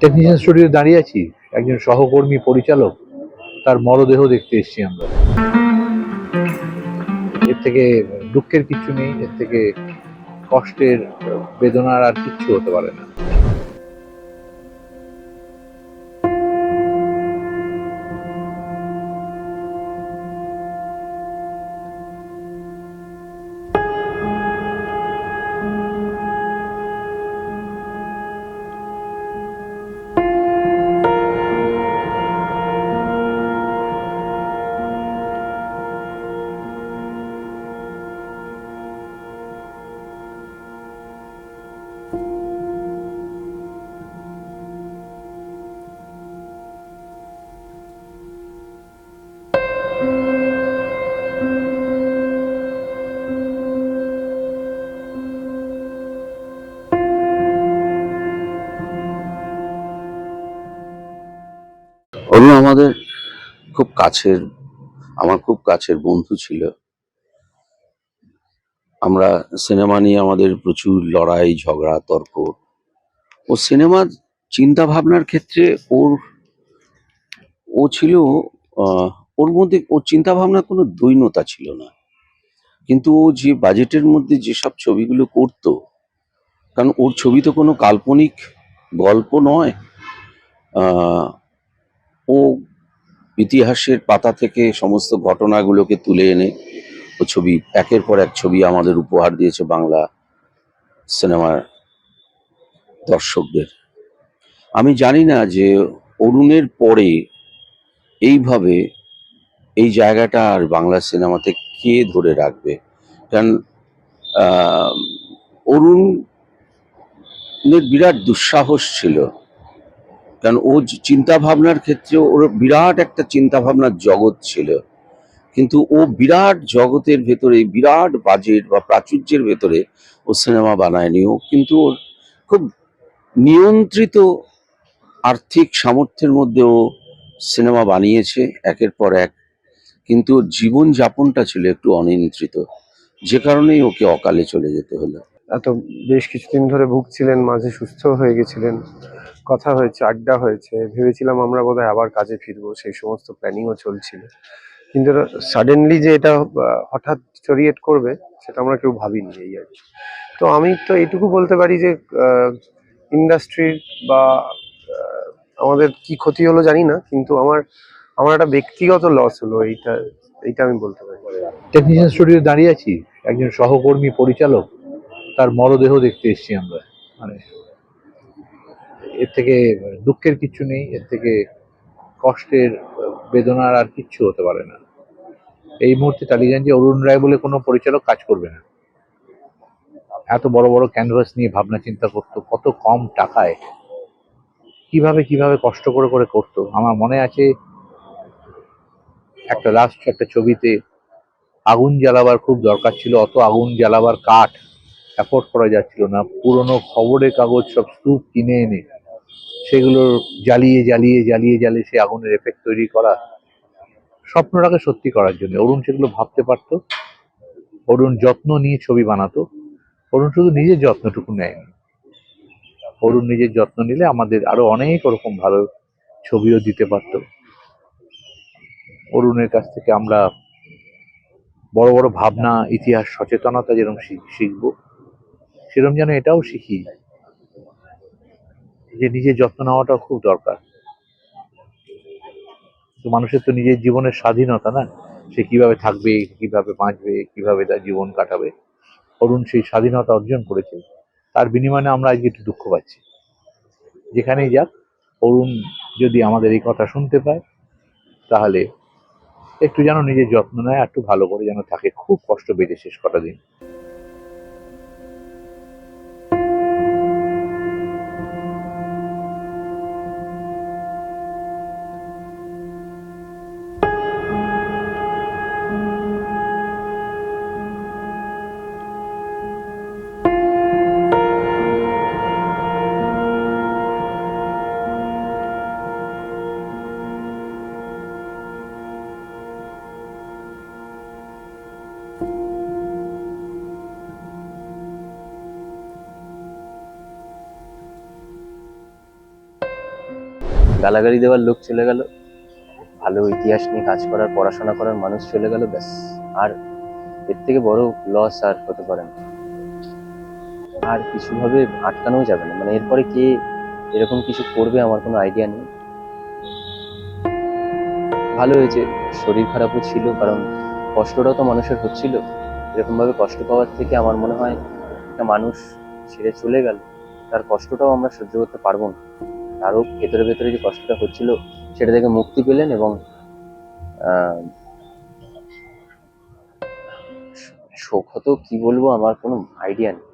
Technician studio দাঁড়িয়ে আছি, একজন সহকর্মী পরিচালক তার মরদেহ দেখতে এসেছি আমরা। এর থেকে দুঃখের কিছু নেই, এর থেকে কষ্টের, বেদনার আর কিচ্ছু হতে পারে না। অরুণ আমাদের খুব কাছের আমার খুব কাছের বন্ধু ছিল। আমরা সিনেমা নিয়ে আমাদের প্রচুর লড়াই ঝগড়া তর্ক। ও সিনেমার চিন্তা ভাবনার ক্ষেত্রে ও ছিল আহ, ওর মধ্যে ওর চিন্তা ভাবনার কোনো দ্বৈনতা ছিল না। কিন্তু ও যে বাজেটের মধ্যে যেসব ছবিগুলো করতো, কারণ ওর ছবি তো কোনো কাল্পনিক গল্প নয়। আহ ও ইতিহাসের পাতা থেকে সমস্ত ঘটনাগুলোকে তুলে এনে ও ছবি একের পর এক ছবি আমাদের উপহার দিয়েছে বাংলা সিনেমার দর্শকদের। আমি জানি না যে অরুণের পরে এইভাবে এই জায়গাটা আর বাংলা সিনেমাতে কে ধরে রাখবে। কারণ আহ, অরুণের বিরাট দুঃসাহস ছিল। কারণ ও চিন্তা ভাবনার ক্ষেত্রে ওর বিরাট একটা চিন্তা ভাবনার জগৎ ছিল, কিন্তু ও বিরাট জগতের ভেতরে বিরাট বাজেট বা প্রাচুর্যের ভেতরে ও সিনেমা বানায়নি। ও কিন্তু ওর খুব নিয়ন্ত্রিত আর্থিক সামর্থ্যের মধ্যে ও সিনেমা বানিয়েছে একের পর এক। কিন্তু ওর জীবন যাপনটা ছিল একটু অনিয়ন্ত্রিত, যে কারণেই ওকে অকালে চলে যেতে হলো। এত বেশ কিছুদিন ধরে ভুগছিলেন, মাঝে সুস্থ হয়ে গেছিলেন, কথা হয়েছে, আড্ডা হয়েছে, ভেবেছিলাম আমরা বোধহয় আবার কাজে ফিরবো, সেই সমস্ত প্ল্যানিংও চলছিল। কিন্তু সাডেনলি যে এটা হঠাৎ ক্রিয়েট করবে সেটা আমরা কেউ ভাবিনি, এই আর কি। তো আমি তো এইটুকু বলতে পারি যে ইন্ডাস্ট্রির বা আমাদের কি ক্ষতি হলো জানি না, কিন্তু আমার আমার একটা ব্যক্তিগত লস হলো, এইটা এইটা আমি বলতে পারি। টেকনিশিয়ান স্টুডিও দাঁড়িয়ে আছি, একজন সহকর্মী পরিচালক তার মরদেহ দেখতে এসেছি আমরা। মানে এর থেকে দুঃখের কিছু নেই, এর থেকে কষ্টের, বেদনার আর কিচ্ছু হতে পারে না। এই মুহূর্তে টালিগঞ্জে অরুণ রায় বলে কোনো পরিচালক কাজ করবে না। এত বড় বড় ক্যানভাস নিয়ে ভাবনা চিন্তা করতো, কত কম টাকায় কিভাবে কিভাবে কষ্ট করে করে করতো। আমার মনে আছে একটা ছবিতে আগুন জ্বালাবার খুব দরকার ছিল, অত আগুন জ্বালাবার কাঠ অ্যাফোর্ড করা যাচ্ছিল না। পুরনো খবরের কাগজ সব স্তূপ কিনে এনে সেগুলো জ্বালিয়ে জ্বালিয়ে জ্বালিয়ে জ্বালিয়ে সে আগুনের এফেক্ট তৈরি করা, স্বপ্নটাকে সত্যি করার জন্য অরুণ সেগুলো ভাবতে পারতো। অরুণ যত্ন নিয়ে ছবি বানাতো। অরুণ শুধু নিজের যত্নটুকু নেয়নি, অরুণ নিজের যত্ন নিলে আমাদের আরো অনেক ওরকম ভালো ছবিও দিতে পারতো। অরুণের কাছ থেকে আমরা বড় বড় ভাবনা, ইতিহাস সচেতনতা যেরকম শিখবো, সেরকম যেন এটাও শিখি যে নিজের যত্ন নেওয়াটাও খুব দরকার। তো মানুষের তো নিজের জীবনের স্বাধীনতা না, সে কিভাবে থাকবে, কিভাবে বাঁচবে, কিভাবে তার জীবন কাটাবে। অরুণ সেই স্বাধীনতা অর্জন করেছে, তার বিনিময়ে আমরা আজকে একটু দুঃখ পাচ্ছি। যেখানেই যাক, অরুণ যদি আমাদের এই কথা শুনতে পায় তাহলে একটু যেন নিজের যত্ন নেয়, একটু ভালো করে যেন থাকে, খুব কষ্ট বেড়ে শেষ কটা দিন। গালাগালি দেওয়ার লোক চলে গেল, ভালো ইতিহাস নিয়ে কাজ করার পড়াশোনা করার মানুষ চলে গেল, ব্যাস। আর এর থেকে বড় লস আর হতে পারে না। আর কিছুভাবে আটকানো যাবে না, মানে এরপরে কে এরকম কিছু করবে আমার কোনো আইডিয়া নেই। ভালো হয়েছে, শরীর খারাপও ছিল, কারণ কষ্টটাও তো মানুষের হচ্ছিল। এরকম ভাবে কষ্ট পাওয়ার থেকে আমার মনে হয় একটা মানুষ ছেড়ে চলে গেল, তার কষ্টটাও আমরা সহ্য করতে পারবো না। আরও ভেতরে ভেতরে যে কষ্টটা হচ্ছিল সেটা থেকে মুক্তি পেলেন, এবং আহ, শোক হতো কি বলবো, আমার কোনো আইডিয়া নেই।